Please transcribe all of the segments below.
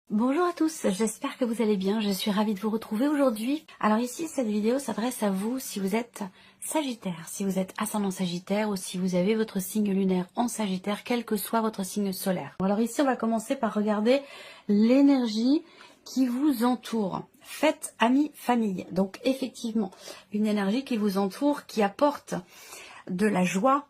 Bonjour à tous, j'espère que vous allez bien, je suis ravie de vous retrouver aujourd'hui. Alors ici, cette vidéo s'adresse à vous si vous êtes Sagittaire, si vous êtes ascendant Sagittaire ou si vous avez votre signe lunaire en Sagittaire, quel que soit votre signe solaire. Alors ici, on va commencer par regarder l'énergie qui vous entoure. Faites amis, famille. Donc effectivement, une énergie qui vous entoure, qui apporte de la joie,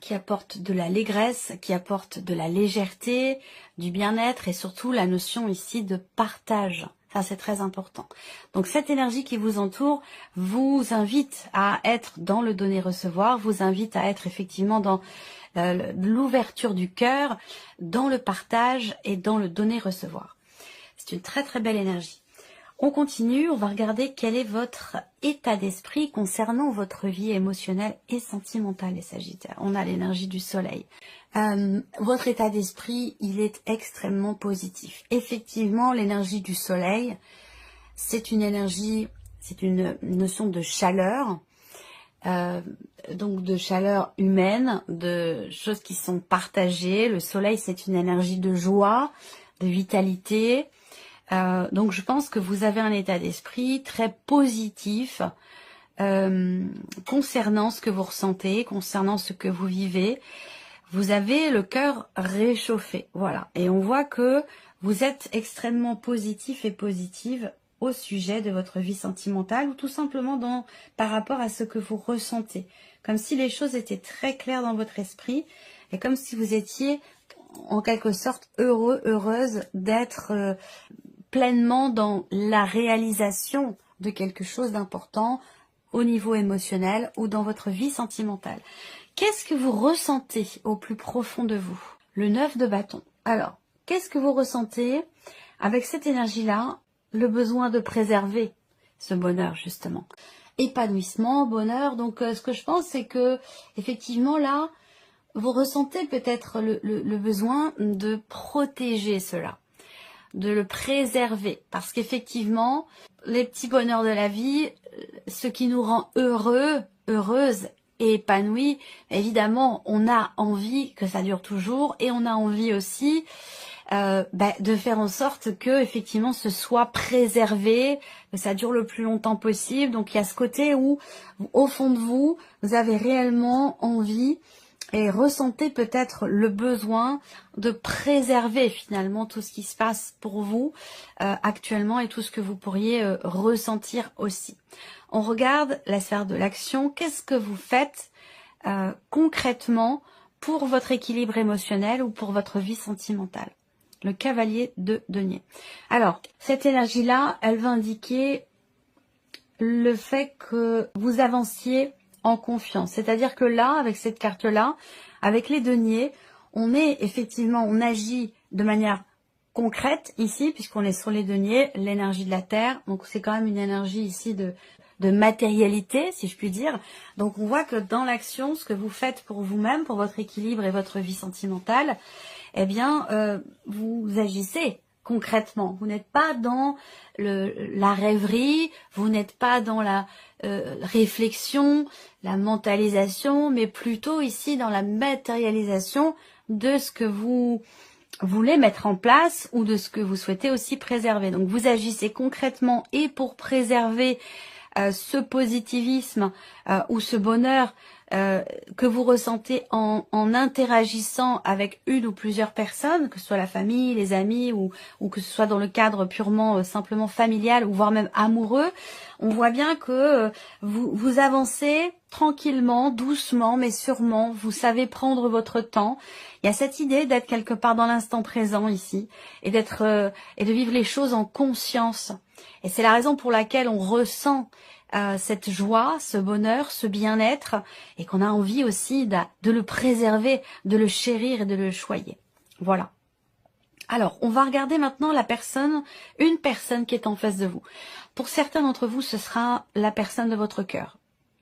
qui apporte de l'allégresse, qui apporte de la légèreté, du bien-être et surtout la notion ici de partage. Ça, c'est très important. Donc, cette énergie qui vous entoure vous invite à être dans le donner-recevoir, vous invite à être effectivement dans l'ouverture du cœur, dans le partage et dans le donner-recevoir. C'est une très très belle énergie. On continue, on va regarder quel est votre état d'esprit concernant votre vie émotionnelle et sentimentale, les Sagittaires. On a l'énergie du soleil. Votre état d'esprit, il est extrêmement positif. Effectivement, l'énergie du soleil, c'est une énergie, c'est une notion de chaleur, donc de chaleur humaine, de choses qui sont partagées. Le soleil, c'est une énergie de joie, de vitalité. Donc je pense que vous avez un état d'esprit très positif concernant ce que vous ressentez, concernant ce que vous vivez. Vous avez le cœur réchauffé, voilà. Et on voit que vous êtes extrêmement positif et positive au sujet de votre vie sentimentale ou tout simplement par rapport à ce que vous ressentez. Comme si les choses étaient très claires dans votre esprit et comme si vous étiez en quelque sorte heureuse d'être pleinement dans la réalisation de quelque chose d'important au niveau émotionnel ou dans votre vie sentimentale. Qu'est-ce que vous ressentez au plus profond de vous? Le 9 de bâton. Alors, qu'est-ce que vous ressentez avec cette énergie-là? Le besoin de préserver ce bonheur, justement. Épanouissement, bonheur. Donc, ce que je pense, c'est que, effectivement, là, vous ressentez peut-être le besoin de protéger cela, de le préserver, parce qu'effectivement, les petits bonheurs de la vie, ce qui nous rend heureux, heureuse et épanouie, évidemment, on a envie que ça dure toujours et on a envie aussi de faire en sorte que effectivement ce soit préservé, que ça dure le plus longtemps possible. Donc il y a ce côté où, au fond de vous, vous avez réellement envie et ressentez peut-être le besoin de préserver finalement tout ce qui se passe pour vous actuellement et tout ce que vous pourriez ressentir aussi. On regarde la sphère de l'action. Qu'est-ce que vous faites concrètement pour votre équilibre émotionnel ou pour votre vie sentimentale? Le cavalier de denier. Alors, cette énergie-là, elle va indiquer le fait que vous avanciez en confiance. C'est-à-dire que là, avec cette carte-là, avec les deniers, on agit de manière concrète ici, puisqu'on est sur les deniers, l'énergie de la terre. Donc c'est quand même une énergie ici de matérialité, si je puis dire. Donc on voit que dans l'action, ce que vous faites pour vous-même, pour votre équilibre et votre vie sentimentale, eh bien, vous agissez concrètement. Vous n'êtes pas dans la rêverie, vous n'êtes pas dans la réflexion, la mentalisation, mais plutôt ici dans la matérialisation de ce que vous voulez mettre en place ou de ce que vous souhaitez aussi préserver. Donc vous agissez concrètement et pour préserver ce positivisme ou ce bonheur que vous ressentez en interagissant avec une ou plusieurs personnes, que ce soit la famille, les amis ou que ce soit dans le cadre purement simplement familial ou voire même amoureux, on voit bien que vous avancez tranquillement, doucement mais sûrement, vous savez prendre votre temps. Il y a cette idée d'être quelque part dans l'instant présent ici et d'être et de vivre les choses en conscience. Et c'est la raison pour laquelle on ressent cette joie, ce bonheur, ce bien-être, et qu'on a envie aussi de le préserver, de le chérir et de le choyer. Voilà. Alors, on va regarder maintenant une personne qui est en face de vous. Pour certains d'entre vous, ce sera la personne de votre cœur,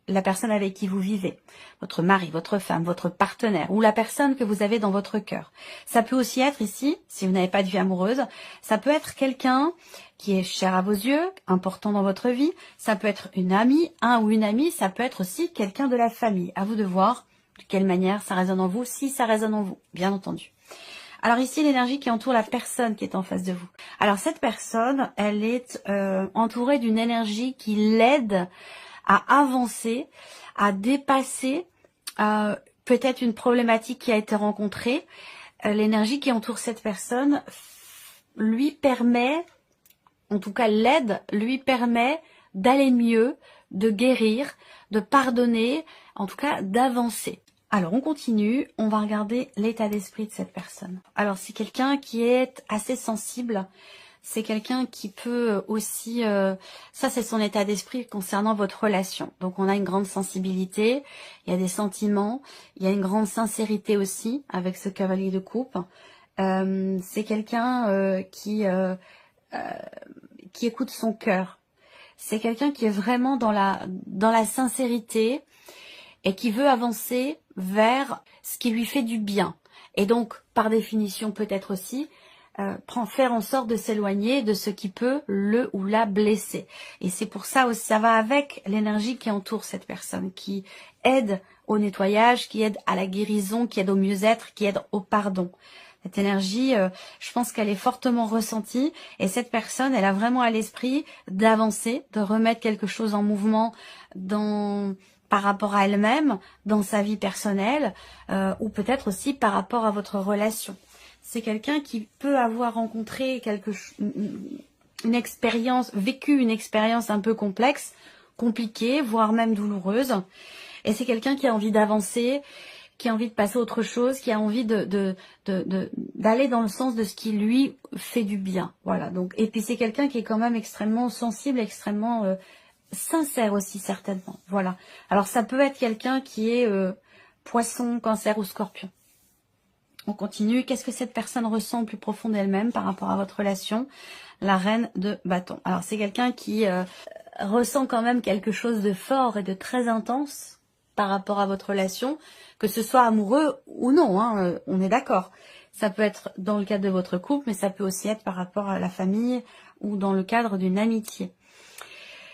la personne avec qui vous vivez, votre mari, votre femme, votre partenaire, ou la personne que vous avez dans votre cœur. Ça peut aussi être ici, si vous n'avez pas de vie amoureuse, ça peut être quelqu'un qui est cher à vos yeux, important dans votre vie, ça peut être une amie, un ou une amie, ça peut être aussi quelqu'un de la famille. À vous de voir de quelle manière ça résonne en vous, si ça résonne en vous, bien entendu. Alors ici, l'énergie qui entoure la personne qui est en face de vous. Alors cette personne, elle est entourée d'une énergie qui l'aide à avancer, à dépasser peut-être une problématique qui a été rencontrée. L'énergie qui entoure cette personne lui permet, en tout cas l'aide, lui permet d'aller mieux, de guérir, de pardonner, en tout cas d'avancer. Alors on continue, on va regarder l'état d'esprit de cette personne. Alors c'est quelqu'un qui est assez sensible, c'est quelqu'un qui peut aussi, ça c'est son état d'esprit concernant votre relation. Donc on a une grande sensibilité, il y a des sentiments, il y a une grande sincérité aussi avec ce cavalier de coupe. C'est quelqu'un qui écoute son cœur. C'est quelqu'un qui est vraiment dans la sincérité et qui veut avancer vers ce qui lui fait du bien. Et donc, par définition, peut-être aussi, faire en sorte de s'éloigner de ce qui peut le ou la blesser. Et c'est pour ça aussi, ça va avec l'énergie qui entoure cette personne, qui aide au nettoyage, qui aide à la guérison, qui aide au mieux-être, qui aide au pardon. Cette énergie, je pense qu'elle est fortement ressentie et cette personne, elle a vraiment à l'esprit d'avancer, de remettre quelque chose en mouvement par rapport à elle-même, dans sa vie personnelle ou peut-être aussi par rapport à votre relation. C'est quelqu'un qui peut avoir rencontré une expérience, vécu une expérience un peu complexe, compliquée, voire même douloureuse. Et c'est quelqu'un qui a envie d'avancer, qui a envie de passer à autre chose, qui a envie d'aller dans le sens de ce qui lui fait du bien. Voilà. Donc, et puis c'est quelqu'un qui est quand même extrêmement sensible, extrêmement sincère aussi certainement. Voilà. Alors ça peut être quelqu'un qui est poisson, cancer ou scorpion. On continue. Qu'est-ce que cette personne ressent au plus profond d'elle-même par rapport à votre relation? La reine de bâton. Alors c'est quelqu'un qui ressent quand même quelque chose de fort et de très intense par rapport à votre relation, que ce soit amoureux ou non, hein, on est d'accord. Ça peut être dans le cadre de votre couple, mais ça peut aussi être par rapport à la famille ou dans le cadre d'une amitié.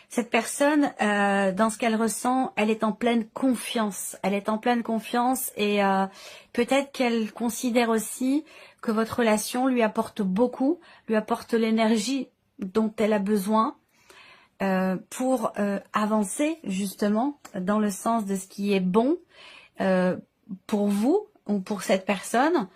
Cette personne, dans ce qu'elle ressent, elle est en pleine confiance. Elle est en pleine confiance et peut-être qu'elle considère aussi que votre relation lui apporte beaucoup, lui apporte l'énergie dont elle a besoin pour avancer justement dans le sens de ce qui est bon pour vous ou pour cette personne.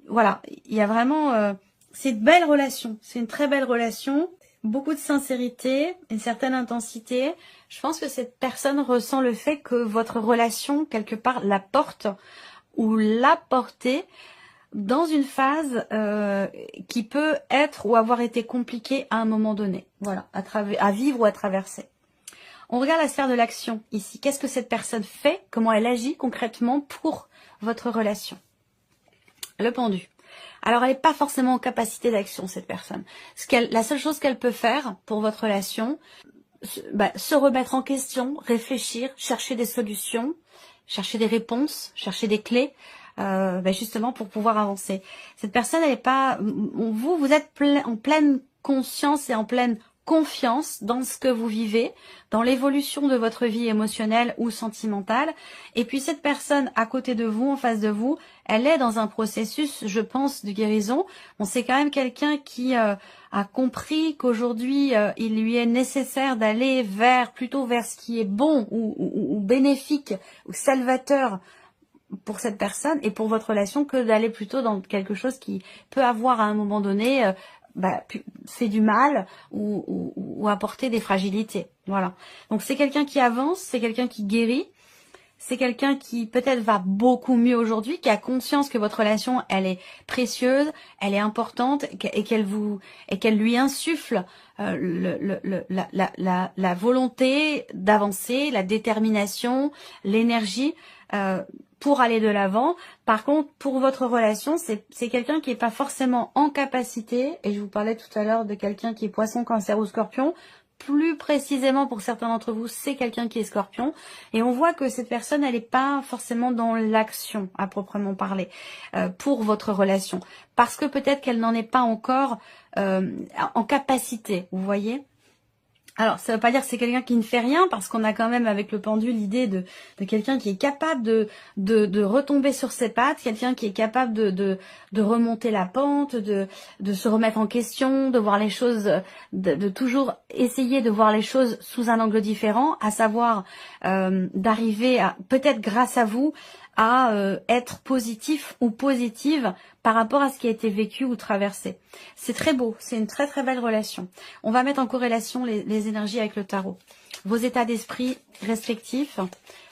Voilà, il y a vraiment... c'est une belle relation, c'est une très belle relation. Beaucoup de sincérité, une certaine intensité. Je pense que cette personne ressent le fait que votre relation, quelque part, la porte ou l'a portée dans une phase qui peut être ou avoir été compliquée à un moment donné. Voilà, à vivre ou à traverser. On regarde la sphère de l'action ici. Qu'est-ce que cette personne fait? Comment elle agit concrètement pour votre relation? Le pendu. Alors, elle n'est pas forcément en capacité d'action, cette personne. La seule chose qu'elle peut faire pour votre relation, se remettre en question, réfléchir, chercher des solutions, chercher des réponses, chercher des clés, justement pour pouvoir avancer. Cette personne, elle n'est pas... Vous êtes en pleine conscience et en pleine confiance dans ce que vous vivez, dans l'évolution de votre vie émotionnelle ou sentimentale. Et puis cette personne à côté de vous, en face de vous, elle est dans un processus, je pense, de guérison. Bon, c'est quand même quelqu'un qui a compris qu'aujourd'hui, il lui est nécessaire d'aller plutôt vers ce qui est bon ou bénéfique ou salvateur pour cette personne et pour votre relation que d'aller plutôt dans quelque chose qui peut avoir à un moment donné fait du mal ou apporter des fragilités. Voilà. Donc c'est quelqu'un qui avance, c'est quelqu'un qui guérit, c'est quelqu'un qui peut-être va beaucoup mieux aujourd'hui, qui a conscience que votre relation, elle est précieuse, elle est importante et qu'elle lui insuffle la volonté d'avancer, la détermination, l'énergie pour aller de l'avant. Par contre, pour votre relation, c'est quelqu'un qui n'est pas forcément en capacité, et je vous parlais tout à l'heure de quelqu'un qui est poisson, cancer ou scorpion. Plus précisément pour certains d'entre vous, c'est quelqu'un qui est scorpion. Et on voit que cette personne, elle n'est pas forcément dans l'action à proprement parler pour votre relation. Parce que peut-être qu'elle n'en est pas encore en capacité, vous voyez. Alors, ça veut pas dire que c'est quelqu'un qui ne fait rien, parce qu'on a quand même avec le pendule l'idée de quelqu'un qui est capable de retomber sur ses pattes, quelqu'un qui est capable de remonter la pente, de se remettre en question, de voir les choses, de toujours essayer de voir les choses sous un angle différent, à savoir d'arriver à, peut-être grâce à vous, à être positif ou positive par rapport à ce qui a été vécu ou traversé. C'est très beau, c'est une très très belle relation. On va mettre en corrélation les énergies avec le tarot. Vos états d'esprit respectifs,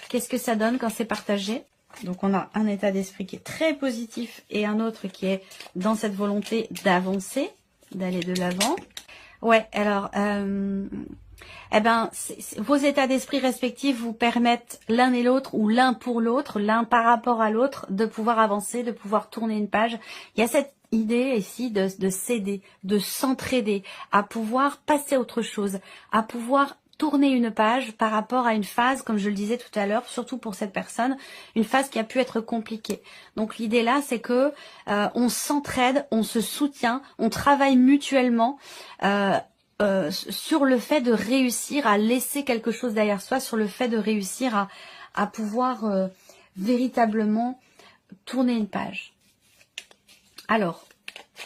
qu'est-ce que ça donne quand c'est partagé? Donc on a un état d'esprit qui est très positif et un autre qui est dans cette volonté d'avancer, d'aller de l'avant. Ouais, alors... eh ben, vos états d'esprit respectifs vous permettent l'un et l'autre, ou l'un pour l'autre, l'un par rapport à l'autre, de pouvoir avancer, de pouvoir tourner une page. Il y a cette idée ici de s'aider, de s'entraider, à pouvoir passer à autre chose, à pouvoir tourner une page par rapport à une phase, comme je le disais tout à l'heure, surtout pour cette personne, une phase qui a pu être compliquée. Donc l'idée là, c'est que on s'entraide, on se soutient, on travaille mutuellement, sur le fait de réussir à laisser quelque chose derrière soi, sur le fait de réussir à pouvoir véritablement tourner une page. Alors,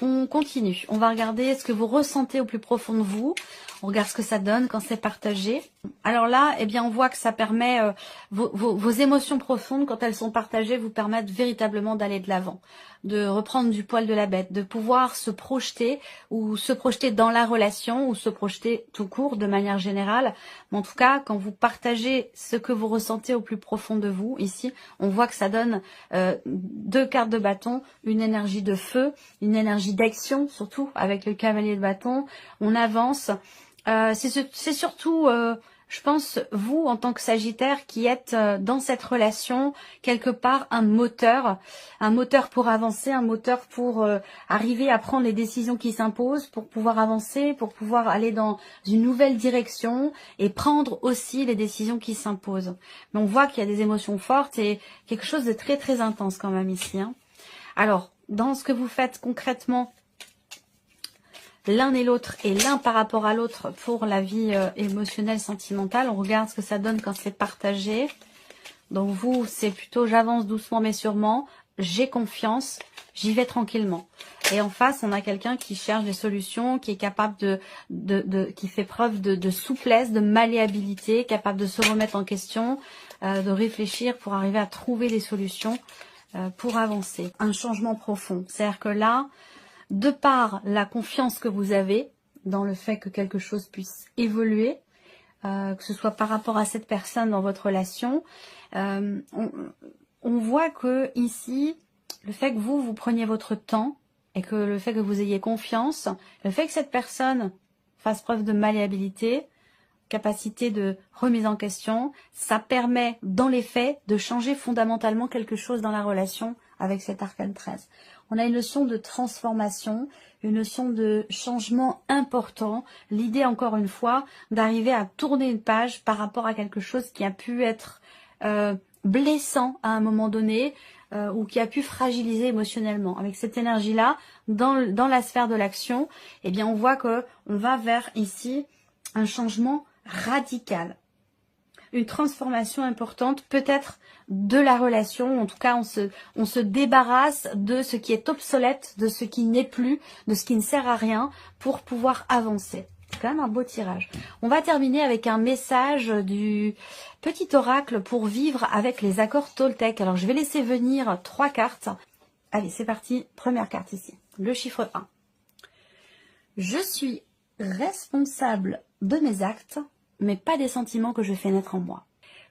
on continue. On va regarder ce que vous ressentez au plus profond de vous. On regarde ce que ça donne quand c'est partagé. Alors là, eh bien, on voit que ça permet, vos émotions profondes, quand elles sont partagées, vous permettent véritablement d'aller de l'avant, de reprendre du poil de la bête, de pouvoir se projeter, ou se projeter dans la relation, ou se projeter tout court, de manière générale. Mais en tout cas, quand vous partagez ce que vous ressentez au plus profond de vous, ici, on voit que ça donne 2 cartes de bâton, une énergie de feu, une énergie d'action, surtout avec le cavalier de bâton. On avance. C'est surtout, je pense, vous en tant que Sagittaire qui êtes dans cette relation, quelque part un moteur pour avancer, un moteur pour arriver à prendre les décisions qui s'imposent, pour pouvoir avancer, pour pouvoir aller dans une nouvelle direction et prendre aussi les décisions qui s'imposent. Mais on voit qu'il y a des émotions fortes et quelque chose de très très intense quand même ici, hein. Alors, dans ce que vous faites concrètement, l'un et l'autre et l'un par rapport à l'autre pour la vie émotionnelle, sentimentale. On regarde ce que ça donne quand c'est partagé. Donc vous, c'est plutôt j'avance doucement mais sûrement, j'ai confiance, j'y vais tranquillement. Et en face, on a quelqu'un qui cherche des solutions, qui est capable qui fait preuve de souplesse, de malléabilité, capable de se remettre en question, de réfléchir pour arriver à trouver des solutions pour avancer. Un changement profond. C'est-à-dire que là, de par la confiance que vous avez dans le fait que quelque chose puisse évoluer, que ce soit par rapport à cette personne dans votre relation, on voit que ici, le fait que vous preniez votre temps et que le fait que vous ayez confiance, le fait que cette personne fasse preuve de malléabilité, capacité de remise en question, ça permet dans les faits de changer fondamentalement quelque chose dans la relation avec cet arcane 13. On a une notion de transformation, une notion de changement important. L'idée, encore une fois, d'arriver à tourner une page par rapport à quelque chose qui a pu être blessant à un moment donné ou qui a pu fragiliser émotionnellement. Avec cette énergie-là, dans la sphère de l'action, eh bien, on voit que on va vers ici un changement radical. Une transformation importante, peut-être de la relation. En tout cas, on se débarrasse de ce qui est obsolète, de ce qui n'est plus, de ce qui ne sert à rien pour pouvoir avancer. C'est quand même un beau tirage. On va terminer avec un message du petit oracle pour vivre avec les accords Toltec. Alors, je vais laisser venir 3 cartes. Allez, c'est parti. Première carte ici. Le chiffre 1. Je suis responsable de mes actes, mais pas des sentiments que je fais naître en moi.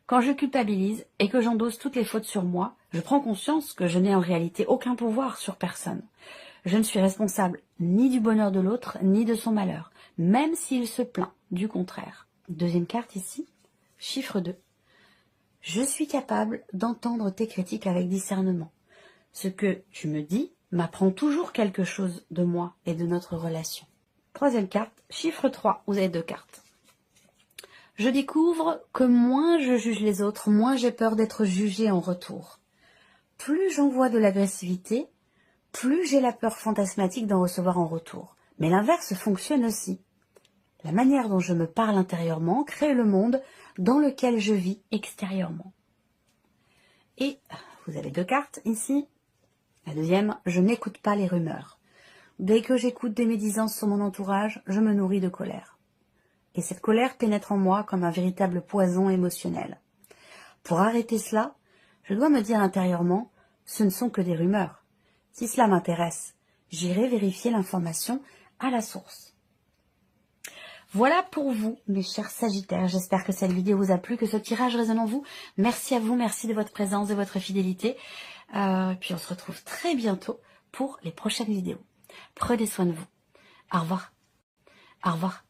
Quand je culpabilise et que j'endosse toutes les fautes sur moi, je prends conscience que je n'ai en réalité aucun pouvoir sur personne. Je ne suis responsable ni du bonheur de l'autre, ni de son malheur, même s'il se plaint du contraire. Deuxième carte ici, chiffre 2. Je suis capable d'entendre tes critiques avec discernement. Ce que tu me dis m'apprend toujours quelque chose de moi et de notre relation. Troisième carte, chiffre 3, vous avez 2 cartes. Je découvre que moins je juge les autres, moins j'ai peur d'être jugée en retour. Plus j'envoie de l'agressivité, plus j'ai la peur fantasmatique d'en recevoir en retour. Mais l'inverse fonctionne aussi. La manière dont je me parle intérieurement crée le monde dans lequel je vis extérieurement. Et vous avez 2 cartes ici. La deuxième, je n'écoute pas les rumeurs. Dès que j'écoute des médisances sur mon entourage, je me nourris de colère. Et cette colère pénètre en moi comme un véritable poison émotionnel. Pour arrêter cela, je dois me dire intérieurement, ce ne sont que des rumeurs. Si cela m'intéresse, j'irai vérifier l'information à la source. Voilà pour vous, mes chers Sagittaires. J'espère que cette vidéo vous a plu, que ce tirage résonne en vous. Merci à vous, merci de votre présence, de votre fidélité. Puis on se retrouve très bientôt pour les prochaines vidéos. Prenez soin de vous. Au revoir. Au revoir.